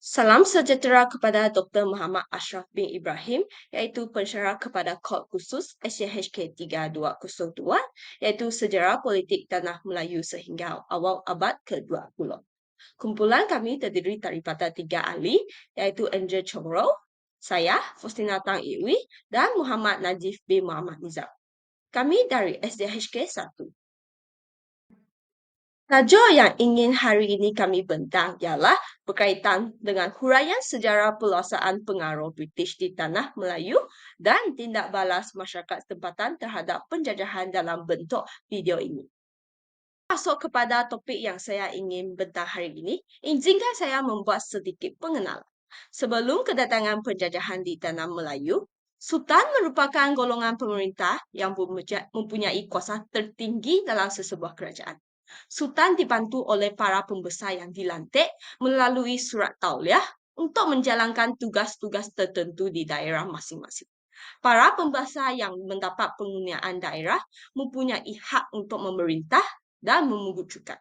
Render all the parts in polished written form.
Salam sejahtera kepada Dr. Muhammad Ashraf bin Ibrahim, iaitu pensyarah kepada Kod Khusus SCHK 3202, iaitu Sejarah Politik Tanah Melayu sehingga awal abad ke-20. Kumpulan kami terdiri daripada 3 ahli, iaitu Andrew Chomro, saya, Faustina Tang Iwi, dan Muhammad Najib bin Muhammad Nizam. Kami dari SDHK 1. Tajuk yang ingin hari ini kami bentang ialah berkaitan dengan huraian sejarah peluasaan pengaruh British di Tanah Melayu dan tindak balas masyarakat tempatan terhadap penjajahan dalam bentuk video ini. Masuk kepada topik yang saya ingin bentang hari ini, izinkan saya membuat sedikit pengenalan. Sebelum kedatangan penjajahan di Tanah Melayu, Sultan merupakan golongan pemerintah yang mempunyai kuasa tertinggi dalam sesebuah kerajaan. Sultan dibantu oleh para pembesar yang dilantik melalui surat tauliah untuk menjalankan tugas-tugas tertentu di daerah masing-masing. Para pembesar yang mendapat penggunaan daerah mempunyai hak untuk memerintah dan memungut cukai.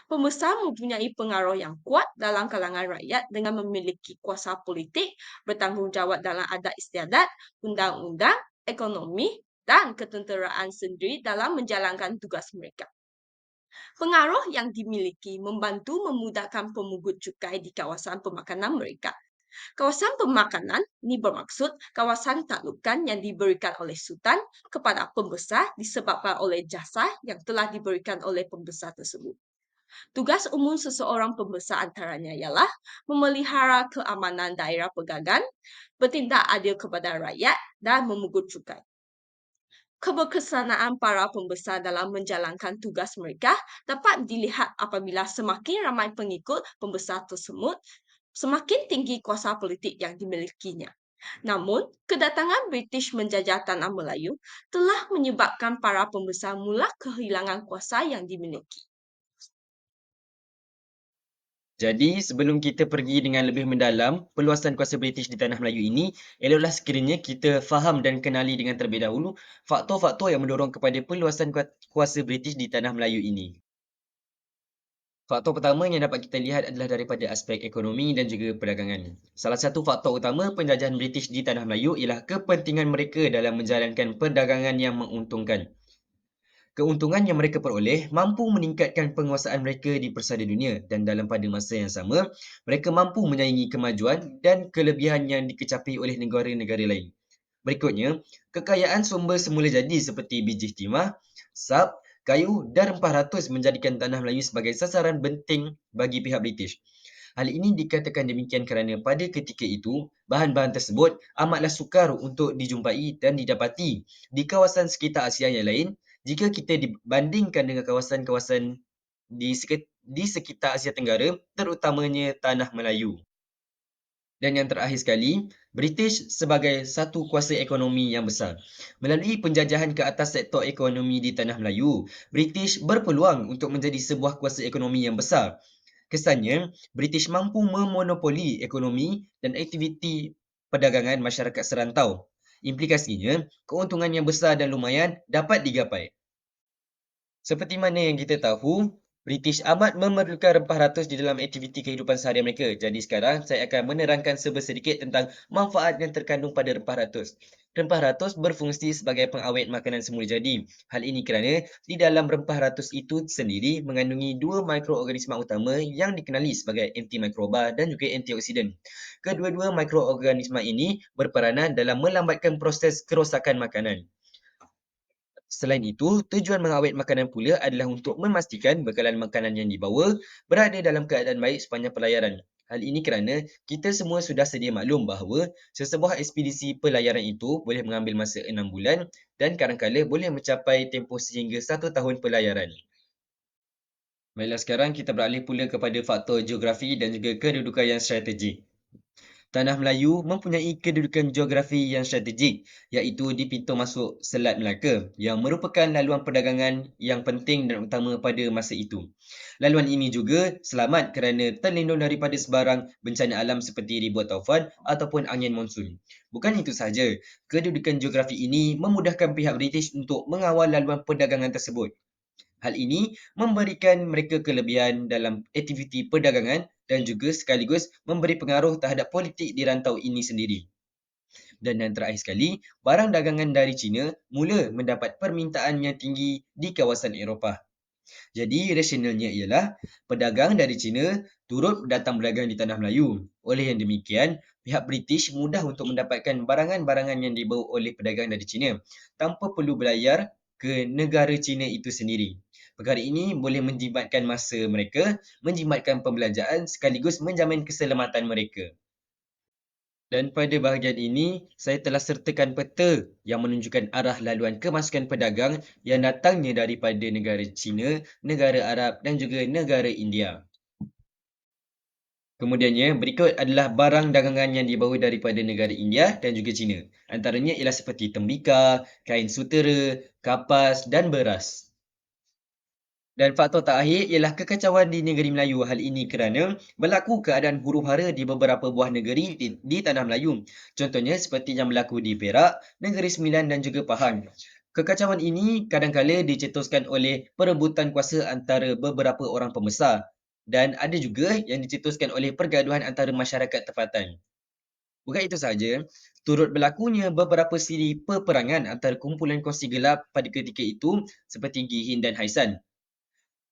Pembesar mempunyai pengaruh yang kuat dalam kalangan rakyat dengan memiliki kuasa politik, bertanggungjawab dalam adat istiadat, undang-undang, ekonomi, dan ketenteraan sendiri dalam menjalankan tugas mereka. Pengaruh yang dimiliki membantu memudahkan pemungut cukai di kawasan pemakanan mereka. Kawasan pemakanan ini bermaksud kawasan taklukan yang diberikan oleh Sultan kepada pembesar disebabkan oleh jasa yang telah diberikan oleh pembesar tersebut. Tugas umum seseorang pembesar antaranya ialah memelihara keamanan daerah pegangan, bertindak adil kepada rakyat dan memungut cukai. Keberkesanaan para pembesar dalam menjalankan tugas mereka dapat dilihat apabila semakin ramai pengikut pembesar tersebut, semakin tinggi kuasa politik yang dimilikinya. Namun, kedatangan British menjajah Tanah Melayu telah menyebabkan para pembesar mula kehilangan kuasa yang dimiliki. Jadi, sebelum kita pergi dengan lebih mendalam peluasan kuasa British di Tanah Melayu ini, eloklah sekiranya kita faham dan kenali dengan terlebih dahulu faktor-faktor yang mendorong kepada peluasan kuasa British di Tanah Melayu ini. Faktor pertama yang dapat kita lihat adalah daripada aspek ekonomi dan juga perdagangan. Salah satu faktor utama penjajahan British di Tanah Melayu ialah kepentingan mereka dalam menjalankan perdagangan yang menguntungkan. Keuntungan yang mereka peroleh mampu meningkatkan penguasaan mereka di persada dunia dan dalam pada masa yang sama, mereka mampu menyaingi kemajuan dan kelebihan yang dikecapi oleh negara-negara lain. Berikutnya, kekayaan sumber semula jadi seperti biji timah, sap, kayu dan rempah ratus menjadikan Tanah Melayu sebagai sasaran penting bagi pihak British. Hal ini dikatakan demikian kerana pada ketika itu, bahan-bahan tersebut amatlah sukar untuk dijumpai dan didapati di kawasan sekitar Asia yang lain jika kita dibandingkan dengan kawasan-kawasan di sekitar Asia Tenggara, terutamanya Tanah Melayu. Dan yang terakhir sekali, British sebagai satu kuasa ekonomi yang besar. Melalui penjajahan ke atas sektor ekonomi di Tanah Melayu, British berpeluang untuk menjadi sebuah kuasa ekonomi yang besar. Kesannya, British mampu memonopoli ekonomi dan aktiviti perdagangan masyarakat serantau. Implikasinya, keuntungan yang besar dan lumayan dapat digapai. Seperti mana yang kita tahu, British amat memerlukan rempah ratus di dalam aktiviti kehidupan seharian mereka. Jadi sekarang saya akan menerangkan sedikit tentang manfaat yang terkandung pada rempah ratus. Rempah ratus berfungsi sebagai pengawet makanan semula jadi. Hal ini kerana di dalam rempah ratus itu sendiri mengandungi dua mikroorganisma utama yang dikenali sebagai antimikroba dan juga antioksidan. Kedua-dua mikroorganisma ini berperanan dalam melambatkan proses kerosakan makanan. Selain itu, tujuan mengawet makanan pula adalah untuk memastikan bekalan makanan yang dibawa berada dalam keadaan baik sepanjang pelayaran. Hal ini kerana kita semua sudah sedia maklum bahawa sesebuah ekspedisi pelayaran itu boleh mengambil masa 6 bulan dan kadang-kala boleh mencapai tempoh sehingga 1 tahun pelayaran. Baiklah, sekarang kita beralih pula kepada faktor geografi dan juga kedudukan yang strategik. Tanah Melayu mempunyai kedudukan geografi yang strategik, iaitu di pintu masuk Selat Melaka, yang merupakan laluan perdagangan yang penting dan utama pada masa itu. Laluan ini juga selamat kerana terlindung daripada sebarang bencana alam seperti ribuan taufan ataupun angin monsun. Bukan itu sahaja, kedudukan geografi ini memudahkan pihak British untuk mengawal laluan perdagangan tersebut. Hal ini memberikan mereka kelebihan dalam aktiviti perdagangan dan juga sekaligus memberi pengaruh terhadap politik di rantau ini sendiri. Dan yang terakhir sekali, barang dagangan dari China mula mendapat permintaan yang tinggi di kawasan Eropah. Jadi, rasionalnya ialah pedagang dari China turut datang berdagang di tanah Melayu. Oleh yang demikian, pihak British mudah untuk mendapatkan barangan-barangan yang dibawa oleh pedagang dari China tanpa perlu berlayar ke negara China itu sendiri. Perkara ini boleh menjimatkan masa mereka, menjimatkan pembelanjaan sekaligus menjamin keselamatan mereka. Dan pada bahagian ini, saya telah sertakan peta yang menunjukkan arah laluan kemasukan pedagang yang datangnya daripada negara China, negara Arab dan juga negara India. Kemudiannya, berikut adalah barang dagangan yang dibawa daripada negara India dan juga China. Antaranya ialah seperti tembikar, kain sutera, kapas dan beras. Dan faktor terakhir ialah kekacauan di negeri Melayu. Hal ini kerana berlaku keadaan huru-hara di beberapa buah negeri di tanah Melayu. Contohnya seperti yang berlaku di Perak, Negeri Sembilan dan juga Pahang. Kekacauan ini kadang-kala dicetuskan oleh perebutan kuasa antara beberapa orang pembesar dan ada juga yang dicetuskan oleh pergaduhan antara masyarakat tempatan. Bukan itu sahaja, turut berlakunya beberapa siri peperangan antara kumpulan kongsi gelap pada ketika itu seperti Gihin dan Haisan.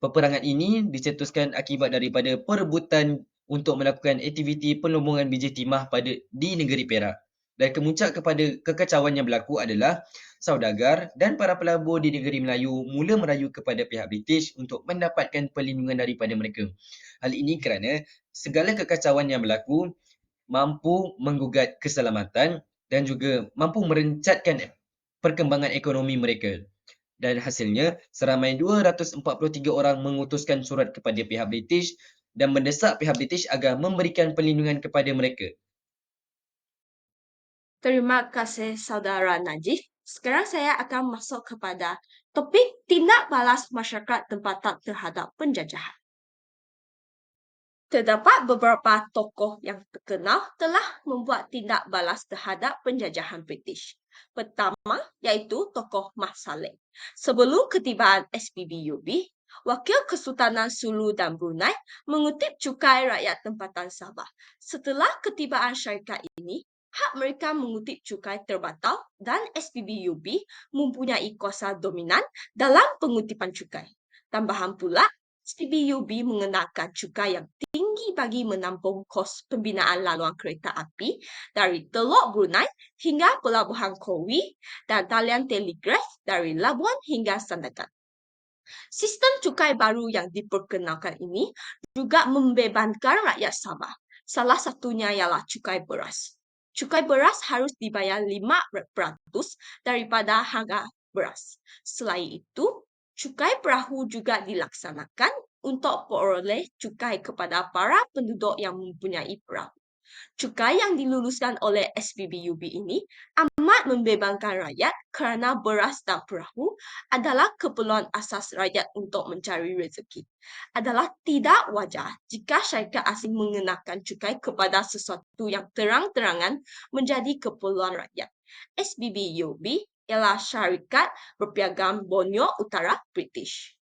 Peperangan ini dicetuskan akibat daripada perebutan untuk melakukan aktiviti pelombongan biji timah di negeri Perak. Dan kemuncak kepada kekacauan yang berlaku adalah saudagar dan para pelabur di negeri Melayu mula merayu kepada pihak British untuk mendapatkan perlindungan daripada mereka. Hal ini kerana segala kekacauan yang berlaku mampu menggugat keselamatan dan juga mampu merencatkan perkembangan ekonomi mereka. Dan hasilnya, seramai 243 orang mengutuskan surat kepada pihak British dan mendesak pihak British agar memberikan perlindungan kepada mereka. Terima kasih saudara Najib. Sekarang saya akan masuk kepada topik tindak balas masyarakat tempatan terhadap penjajahan. Terdapat beberapa tokoh yang terkenal telah membuat tindak balas terhadap penjajahan British. Pertama, iaitu tokoh Mat Salleh. Sebelum ketibaan SPBUB, Wakil Kesultanan Sulu dan Brunei mengutip cukai rakyat tempatan Sabah. Setelah ketibaan syarikat ini, hak mereka mengutip cukai terbatal dan SPBUB mempunyai kuasa dominan dalam pengutipan cukai. Tambahan pula, SPBUB mengenakan cukai yang tinggi bagi menampung kos pembinaan laluan kereta api dari Teluk Brunei hingga Pelabuhan Kowi dan talian telegraf dari Labuan hingga Sandakan. Sistem cukai baru yang diperkenalkan ini juga membebankan rakyat Sabah. Salah satunya ialah cukai beras. Cukai beras harus dibayar 5% daripada harga beras. Selain itu, cukai perahu juga dilaksanakan untuk peroleh cukai kepada para penduduk yang mempunyai perahu. Cukai yang diluluskan oleh SPBUB ini amat membebankan rakyat kerana beras dan perahu adalah keperluan asas rakyat untuk mencari rezeki. Adalah tidak wajar jika syarikat asing mengenakan cukai kepada sesuatu yang terang-terangan menjadi keperluan rakyat. SPBUB ialah syarikat berpiagam Borneo Utara British.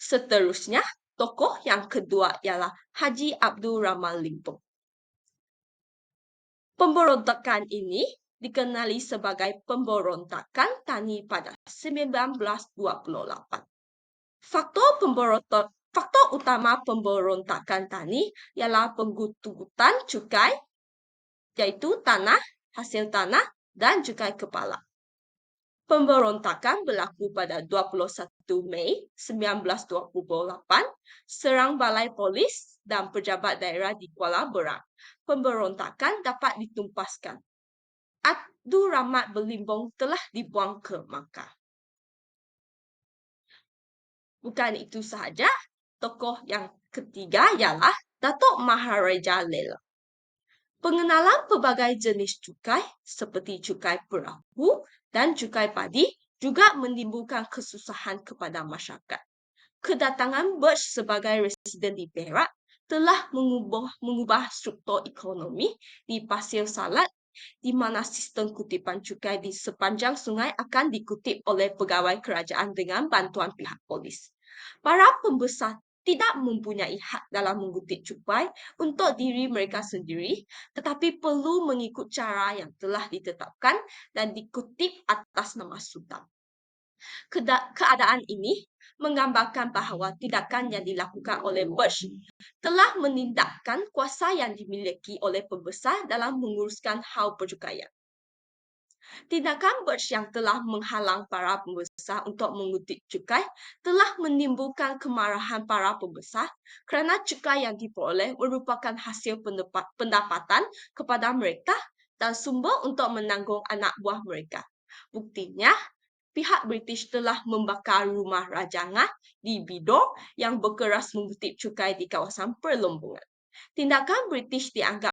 Seterusnya, tokoh yang kedua ialah Haji Abdul Rahman Limpong. Pemberontakan ini dikenali sebagai pemberontakan Tani pada 1928. Faktor utama pemberontakan Tani ialah pengguntutan cukai, yaitu tanah, hasil tanah, dan cukai kepala. Pemberontakan berlaku pada 21 Mei 1928, serang balai polis dan pejabat daerah di Kuala Berang. Pemberontakan dapat ditumpaskan. Abdul Rahman Belimbing telah dibuang ke Makkah. Bukan itu sahaja, tokoh yang ketiga ialah Datuk Maharaja Lela. Pengenalan pelbagai jenis cukai seperti cukai perahu dan cukai padi juga menimbulkan kesusahan kepada masyarakat. Kedatangan Birch sebagai residen di Perak telah mengubah struktur ekonomi di Pasir Salat di mana sistem kutipan cukai di sepanjang sungai akan dikutip oleh pegawai kerajaan dengan bantuan pihak polis. Para pembesar tidak mempunyai hak dalam mengutip cukai untuk diri mereka sendiri, tetapi perlu mengikut cara yang telah ditetapkan dan dikutip atas nama sultan. Keadaan ini menggambarkan bahawa tindakan yang dilakukan oleh Bush telah menindakkan kuasa yang dimiliki oleh pembesar dalam menguruskan hal percukaian. Tindakan Bush yang telah menghalang para pembesar untuk mengutip cukai telah menimbulkan kemarahan para pembesar kerana cukai yang diperoleh merupakan hasil pendapatan kepada mereka dan sumber untuk menanggung anak buah mereka. Buktinya, pihak British telah membakar rumah rajangan di Bidor yang berkeras mengutip cukai di kawasan perlombongan. Tindakan British dianggap